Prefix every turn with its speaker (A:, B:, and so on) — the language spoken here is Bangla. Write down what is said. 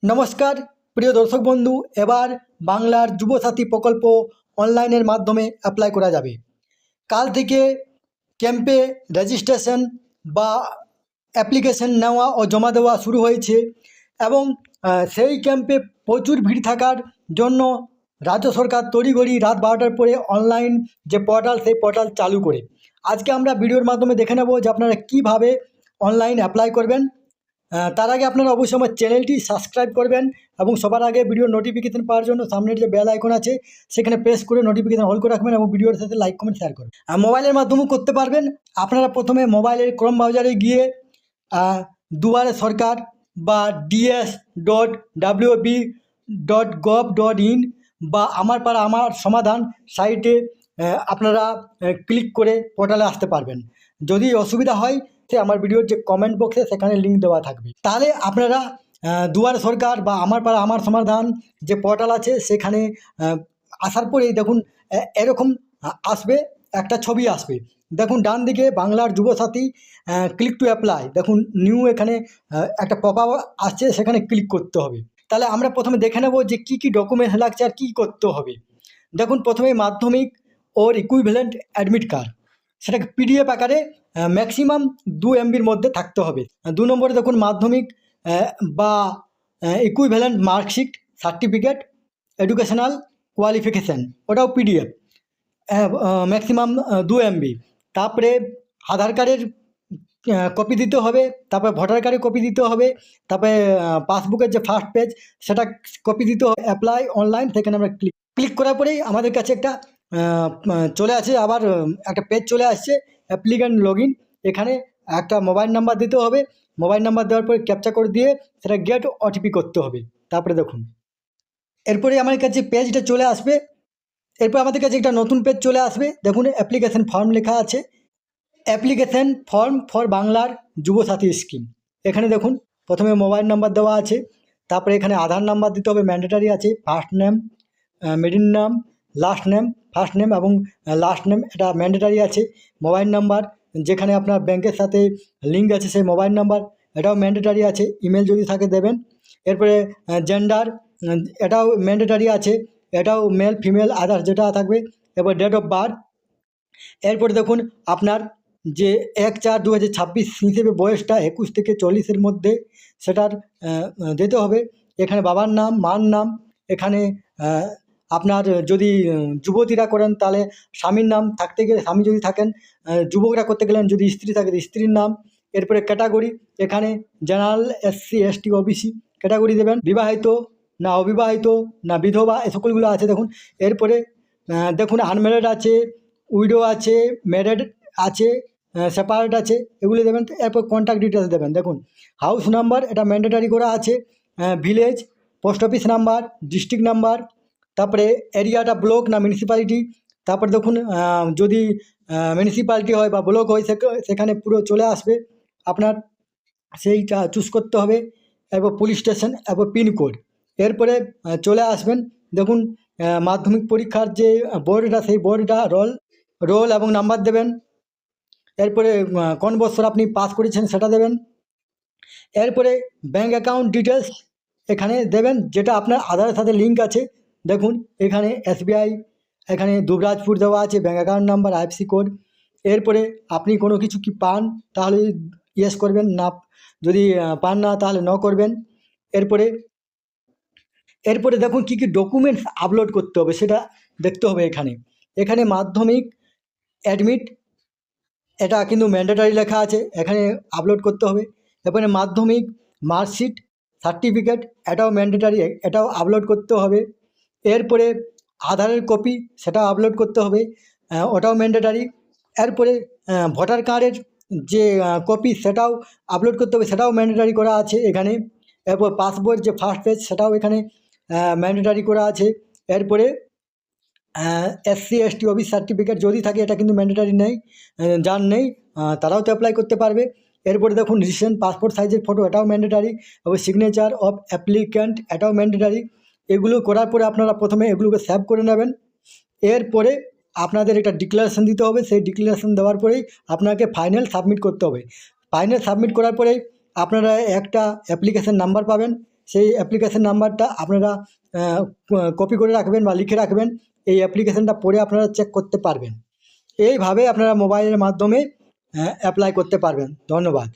A: নমস্কার প্রিয় দর্শক বন্ধু, এবার বাংলার যুবসাথী প্রকল্প অনলাইনের মাধ্যমে অ্যাপ্লাই করা যাবে। কাল থেকে ক্যাম্পে রেজিস্ট্রেশন বা অ্যাপ্লিকেশন নেওয়া ও জমা দেওয়া শুরু হয়েছে এবং সেই ক্যাম্পে প্রচুর ভিড় থাকার জন্য রাজ্য সরকার তড়িঘড়ি রাত 12টার পরে অনলাইন যে পোর্টাল সেই পোর্টাল চালু করে আজকে আমরা ভিডিওর মাধ্যমে দেখে নেব যে আপনারা কীভাবে অনলাইন অ্যাপ্লাই করবেন। তার আগে আপনারা অবশ্যই আমার চ্যানেলটি সাবস্ক্রাইব করবেন এবং সবার আগে ভিডিওর নোটিফিকেশন পাওয়ার জন্য সামনের যে বেল আইকন আছে সেখানে প্রেস করে নোটিফিকেশন অল করে রাখবেন এবং ভিডিওর সাথে লাইক কমেন্ট শেয়ার করবেন। মোবাইলের মাধ্যমেও করতে পারবেন। আপনারা প্রথমে মোবাইলের ক্রোম ব্রাউজারে গিয়ে দুয়ারে সরকার বা ds.wb.gov.in বা আমার পাড়া আমার সমাধান সাইটে আপনারা ক্লিক করে পোর্টালে আসতে পারবেন। যদি অসুবিধা হয় আমার ভিডিওর যে কমেন্ট বক্সে সেখানে লিঙ্ক দেওয়া থাকবে, তাহলে আপনারা দুয়ারে সরকার বা আমার পাড়া আমার সমাধান যে পোর্টাল আছে সেখানে আসার পরেই দেখুন এরকম আসবে, একটা ছবি আসবে। দেখুন ডান দিকে বাংলার যুবসাথী ক্লিক টু অ্যাপ্লাই, দেখুন নিউ এখানে একটা পপ আপ আসছে, সেখানে ক্লিক করতে হবে। তাহলে আমরা প্রথমে দেখে নেব যে কী কী ডকুমেন্টস লাগছে আর কী করতে হবে। দেখুন প্রথমে মাধ্যমিক ওর ইকুইভ্যালেন্ট অ্যাডমিট কার্ড, সেটাকে পিডিএফ আকারে ম্যাক্সিমাম 2 MBর মধ্যে থাকতে হবে। 2 নম্বরে দেখুন মাধ্যমিক বা equivalent marksheet certificate educational qualification, ওটাও পিডিএফ ম্যাক্সিমাম 2 MB। তারপরে আধার কার্ডের কপি দিতে হবে, তারপরে ভোটার কার্ডের কপি দিতে হবে, তারপরে পাসবুকের যে ফার্স্ট পেজ সেটা কপি দিতে হবে। অ্যাপ্লাই অনলাইন, সেখানে আমরা ক্লিক করার পরেই আমাদের কাছে একটা চলে আসে, আবার একটা পেজ চলে আসছে অ্যাপ্লিক্যান্ট লগইন। এখানে একটা মোবাইল নাম্বার দিতে হবে, মোবাইল নাম্বার দেওয়ার পরে ক্যাপচা কোড দিয়ে সেটা গেট ওটিপি করতে হবে। তারপরে দেখুন এরপরে আমার কাছে পেজটা চলে আসবে। এরপর আমাদের কাছে একটা নতুন পেজ চলে আসবে। দেখুন অ্যাপ্লিকেশন ফর্ম লেখা আছে, অ্যাপ্লিকেশন ফর্ম ফর বাংলার যুবসাথী স্কিম। এখানে দেখুন প্রথমে মোবাইল নাম্বার দেওয়া আছে, তারপরে এখানে আধার নাম্বার দিতে হবে, ম্যান্ডেটারি আছে। ফার্স্ট নেম, মিডিল নাম, লাস্ট নেম, ফার্স্ট নেম এবং লাস্ট নেম এটা ম্যান্ডেটারি আছে। মোবাইল নাম্বার যেখানে আপনার ব্যাংকের সাথে লিঙ্ক আছে সেই মোবাইল নাম্বার এটাও ম্যান্ডেটারি আছে। ইমেল যদি থাকে দেবেন। এরপরে জেন্ডার এটাও ম্যান্ডেটারি আছে, এটাও মেল ফিমেল আদার্স যেটা থাকবে। এরপর ডেট অফ বার্থ। এরপরে দেখুন আপনার যে 1/4/2026 হিসেবে বয়সটা 21 থেকে 40-এর মধ্যে সেটার দিতে হবে। এখানে বাবার নাম, মার নাম, এখানে আপনার যদি যুবতীরা করেন তাহলে স্বামীর নাম থাকতে গেলে স্বামী যদি থাকেন, যুবকরা করতে গেলেন যদি স্ত্রী থাকে স্ত্রীর নাম। এরপরে ক্যাটাগরি, এখানে general, SC ST OBC category দেবেন। বিবাহিত না অবিবাহিত না বিধবা, এ সকলগুলো আছে দেখুন। এরপরে দেখুন আনম্যারিড আছে, উইডো আছে, ম্যারিড আছে, সেপারেট আছে, এগুলি দেবেন। এরপর কন্ট্যাক্ট ডিটেলস দেবেন। দেখুন হাউস নাম্বার এটা ম্যান্ডেটারি করা আছে, village, post office number, district number, তারপরে এরিয়াটা ব্লক না মিউনিসিপ্যালিটি। তারপর দেখুন যদি মিউনিসিপ্যালিটি হয় বা ব্লক হয় সেখানে পুরো চলে আসবে, আপনার সেইটা চুজ করতে হবে। এরপর পুলিশ স্টেশন, এরপর পিনকোড। এরপরে চলে আসবেন, দেখুন মাধ্যমিক পরীক্ষার যে বোর্ডটা সেই বোর্ডটা রোল এবং নাম্বার দেবেন। এরপরে কোন বছর আপনি পাস করেছেন সেটা দেবেন। এরপরে ব্যাঙ্ক অ্যাকাউন্ট ডিটেলস এখানে দেবেন, যেটা আপনার আধারের সাথে লিঙ্ক আছে। দেখুন এখানে SBI, এখানে দুবরাজপুর দেওয়া আছে bank account number, IFSC code. এরপরে আপনি কোনো কিছু কি পান তাহলে ইয়েস করবেন, না যদি পান না তাহলে ন করবেন। এরপরে দেখুন কী কী ডকুমেন্টস আপলোড করতে হবে সেটা দেখতে হবে। এখানে মাধ্যমিক অ্যাডমিট এটা কিন্তু ম্যান্ডেটারি লেখা আছে, এখানে আপলোড করতে হবে। এরপরে মাধ্যমিক মার্কশিট সার্টিফিকেট এটাও ম্যান্ডেটারি, এটাও আপলোড করতে হবে। এরপরে আধারের কপি সেটাও আপলোড করতে হবে, ওটাও ম্যান্ডেটারি। এরপরে ভোটার কার্ডের যে কপি সেটাও আপলোড করতে হবে, সেটাও ম্যান্ডেটারি করা আছে এখানে। এরপর পাসবইয়ের যে ফার্স্ট পেজ সেটাও এখানে ম্যান্ডেটারি করা আছে। এরপরে SC ST OBC সার্টিফিকেট যদি থাকে এটা কিন্তু ম্যান্ডেটারি নেই, যার নেই তারাও তো অ্যাপ্লাই করতে পারবে। এরপরে দেখুন রিসেন্ট পাসপোর্ট সাইজের ফটো এটাও ম্যান্ডেটারি, এবং সিগনেচার অফ অ্যাপ্লিক্যান্ট এটাও ম্যান্ডেটারি। এগুলো করার পরে আপনারা প্রথমে এগুলোকে সেভ করে নেবেন। এরপরে আপনাদের একটা ডিক্লারেশন দিতে হবে, সেই ডিক্লারেশন দেওয়ার পরেই আপনাকে ফাইনাল সাবমিট করতে হবে। ফাইনাল সাবমিট করার পরেই আপনারা একটা অ্যাপ্লিকেশন নাম্বার পাবেন, সেই অ্যাপ্লিকেশন নাম্বারটা আপনারা কপি করে রাখবেন বা লিখে রাখবেন। এই অ্যাপ্লিকেশনটা পড়ে আপনারা চেক করতে পারবেন। এইভাবে আপনারা মোবাইলের মাধ্যমে অ্যাপ্লাই করতে পারবেন। ধন্যবাদ।